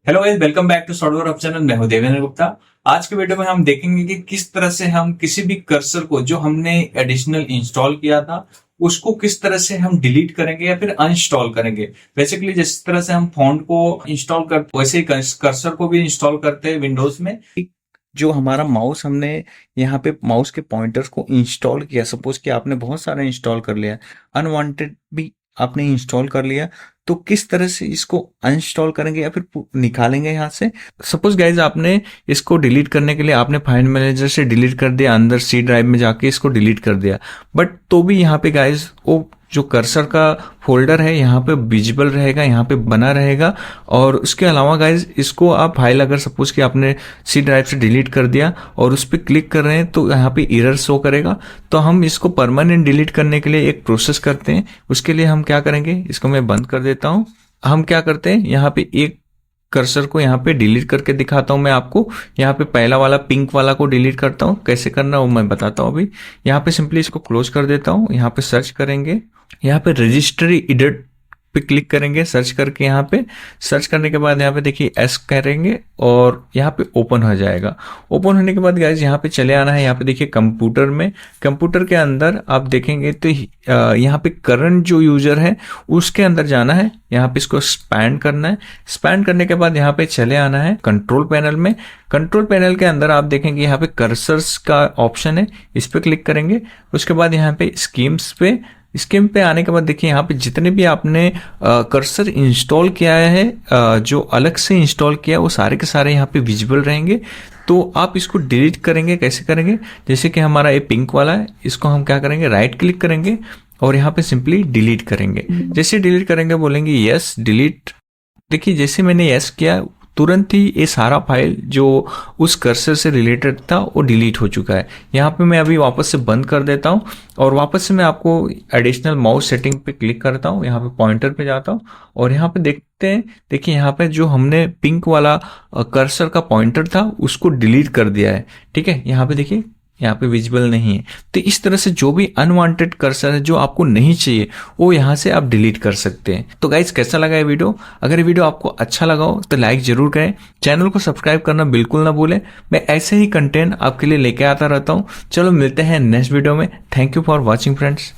Hello guys, welcome back to software of channel. मैं हूं देवेंद्र गुप्ता। आज के वीडियो में हम देखेंगे कि किस तरह से हम किसी भी कर्सर को जो हमने एडिशनल इंस्टॉल किया था उसको किस तरह से हम डिलीट करेंगे या फिर अनइंस्टॉल करेंगे। बेसिकली जिस तरह से हम फॉन्ट को इंस्टॉल करते वैसे ही कर्सर को भी इंस्टॉल करते हैं विंडोज में। जो हमारा माउस हमने यहाँ पे माउस के पॉइंटर्स को इंस्टॉल किया, सपोज कि आपने बहुत सारा इंस्टॉल कर लिया, अनवांटेड भी आपने इंस्टॉल कर लिया, तो किस तरह से इसको अनइंस्टॉल करेंगे या फिर निकालेंगे यहाँ से। सपोज गाइज आपने इसको डिलीट करने के लिए आपने फाइल मैनेजर से डिलीट कर दिया, अंदर सी ड्राइव में जाके इसको डिलीट कर दिया, बट तो भी यहाँ पे गाइज वो जो कर्सर का फोल्डर है यहाँ पे विजिबल रहेगा, यहाँ पे बना रहेगा। और उसके अलावा गाइज इसको आप फाइल अगर सपोज कि आपने सी ड्राइव से डिलीट कर दिया और उस पर क्लिक कर रहे हैं तो यहाँ पे एरर शो करेगा। तो हम इसको परमानेंट डिलीट करने के लिए एक प्रोसेस करते हैं। उसके लिए हम क्या करेंगे, इसको मैं बंद कर देता हूँ। हम क्या करते हैं, यहाँ पे एक कर्सर को यहाँ पे डिलीट करके दिखाता हूँ मैं आपको। यहाँ पे पहला वाला पिंक वाला को डिलीट करता हूँ, कैसे करना वो मैं बताता हूँ अभी। यहाँ पे सिंपली इसको क्लोज कर देता हूँ। यहाँ पे सर्च करेंगे, यहाँ पे रजिस्ट्री एडिट पे क्लिक करेंगे, सर्च करके यहाँ पे सर्च करने के बाद यहाँ पे देखिए एस करेंगे और यहाँ पे ओपन हो जाएगा। ओपन होने के बाद गाइस यहाँ पे चले आना है। यहाँ पे देखिए कंप्यूटर में, कंप्यूटर के अंदर आप देखेंगे तो यहाँ पे करंट जो यूजर है उसके अंदर जाना है। यहाँ पे इसको एक्सपैंड करना है। एक्सपैंड करने के बाद यहाँ पे चले आना है कंट्रोल पैनल में। कंट्रोल पैनल के अंदर आप देखेंगे यहाँ पे कर्सर्स का ऑप्शन है, इस पे क्लिक करेंगे। उसके बाद यहाँ पे स्कीम पे आने के बाद देखिए यहाँ पे जितने भी आपने कर्सर इंस्टॉल किया है, जो अलग से इंस्टॉल किया, वो सारे के सारे यहाँ पे विजिबल रहेंगे। तो आप इसको डिलीट करेंगे, कैसे करेंगे, जैसे कि हमारा ये पिंक वाला है, इसको हम क्या करेंगे, राइट क्लिक करेंगे और यहाँ पे सिंपली डिलीट करेंगे। जैसे डिलीट करेंगे बोलेंगे यस डिलीट। देखिए जैसे मैंने यस किया तुरंत ही ये सारा फाइल जो उस कर्सर से रिलेटेड था वो डिलीट हो चुका है। यहाँ पे मैं अभी वापस से बंद कर देता हूँ और वापस से मैं आपको एडिशनल माउस सेटिंग पे क्लिक करता हूँ। यहाँ पे पॉइंटर पे जाता हूँ और यहाँ पे देखते हैं, देखिए यहाँ पे जो हमने पिंक वाला कर्सर का पॉइंटर था उसको डिलीट कर दिया है। ठीक है, यहाँ पे देखिए यहाँ पे विजिबल नहीं है। तो इस तरह से जो भी अनवांटेड कर्सर है जो आपको नहीं चाहिए वो यहाँ से आप डिलीट कर सकते हैं। तो गाइज कैसा लगा ये वीडियो? अगर ये वीडियो आपको अच्छा लगा हो तो लाइक जरूर करें, चैनल को सब्सक्राइब करना बिल्कुल ना भूलें। मैं ऐसे ही कंटेंट आपके लिए लेके आता रहता हूँ। चलो मिलते हैं नेक्स्ट वीडियो में। Thank you for watching friends.